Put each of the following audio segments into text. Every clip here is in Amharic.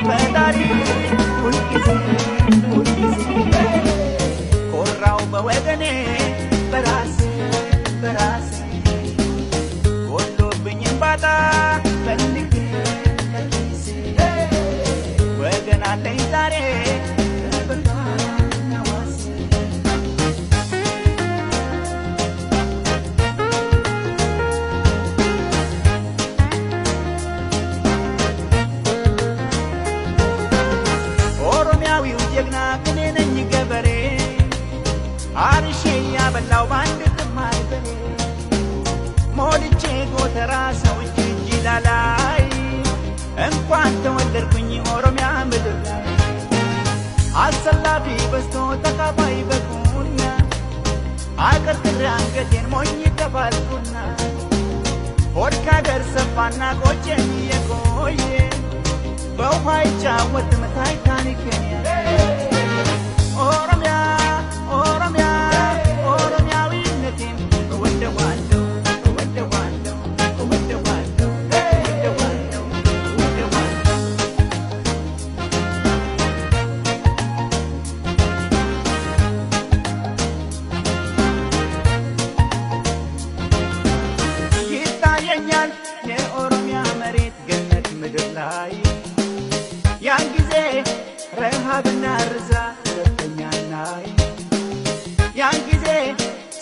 ፈጣሪ ሁልጊዜ ሁልጊዜ ኮራው በወገኔ በራሴ በራሴ ጎሎብኝም ባጣ ፈልጌ ከኪሴ ወገን አለኝ ዛሬ በርካና ዋሴ ኦሮሚያዊው ጀግና እኔ ነኝ ገበሬ አርሼ ያበላው ባንድ ግማል በሬ ሞልቼ ጎተራ ሰዎች እጅ ላላይ እንኳን ተወለድኩኝ ኦሮሚያ ምድር ላይ አሰላፊ በዝቶ ተካፋይ በቁና አቀርቅሬ አንገቴን ሞኝ ተባልኩና ሆድ ካገር ሰፋና ቆጨኝ የቆየ በውሃ ይጫወትም ታይታኒክን ኦሮሚያ ኦሮሚያ ኦሮሚያዊነቴን እወደዋለሁ እወደዋለሁ እወደዋለሁ እወደዋለሁ እወደዋለሁ ይታየኛል የኦሮሚያ መሬት ገነት ምድር ላይ ያን ጊዜ ረሃብና ርዛት ረተኛናይ ያን ጊዜ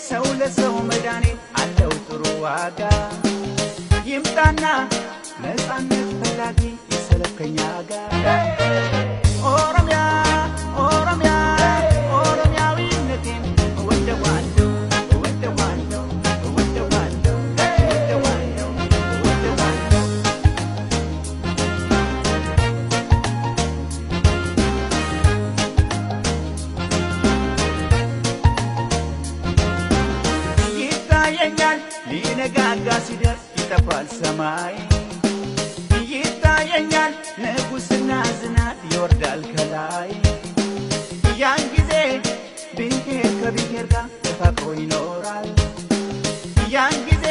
ሰው ለሰው መድኃኒት አለው ጥሩ ዋጋ ይምጣና ነፃነት ፈላጊ የሰለከኛ ጋር ኦሮሚያ ኦሮሚያ ኦሮሚያዊነቴን እወደዋለሁ እወደዋለሁ እወደዋለሁ እወደዋለሁ እወደዋለሁ ይታየኛል ሊነጋጋ ሲደርስ ይጠፋል ሰማይ ይታየኛል ንጉሥና ዝናብ ይወርዳል ከላይ ያን ጊዜ ብሔር ከብሔር ጋር ተፋቅሮ ይኖራል ያን ጊዜ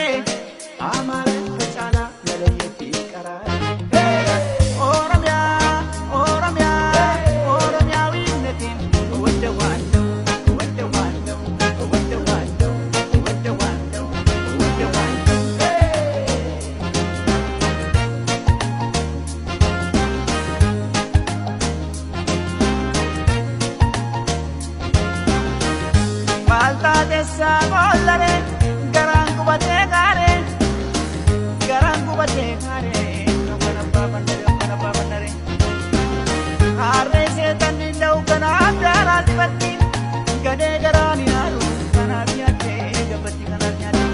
አማረ ከጫላ መለየት ይቀራል ኦሮሚያ ኦሮሚያ ኦሮሚያዊነቴን እወደዋለሁ እወደዋለሁ እወደዋለሁ እወደዋለሁ እወደዋለሁ Malta dessa bollare garangu bate gare kana baba nare harre se tanni lau kana dara dibatti gade garani naru kana biate gabati kana nyati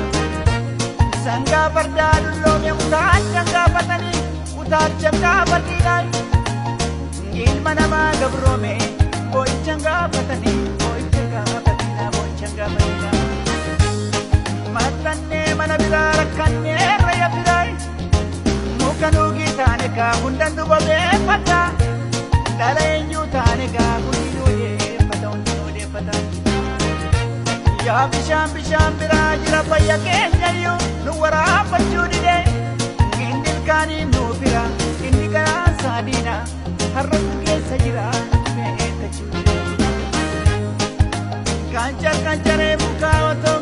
sanga bardal lo me utar changa patani dai ilma nama gabro me boy changa patani changa patina matanne mana bidara kanne raya bidai mukanu gitane ka hundandu babe pata dalaenyu tane ka hundinu de pata ya bisham birajira payya kenyayu nuwara pachudi de indil kani nubira indikara sadina harru ke sajira me etachudi Kancar-kancare muka oto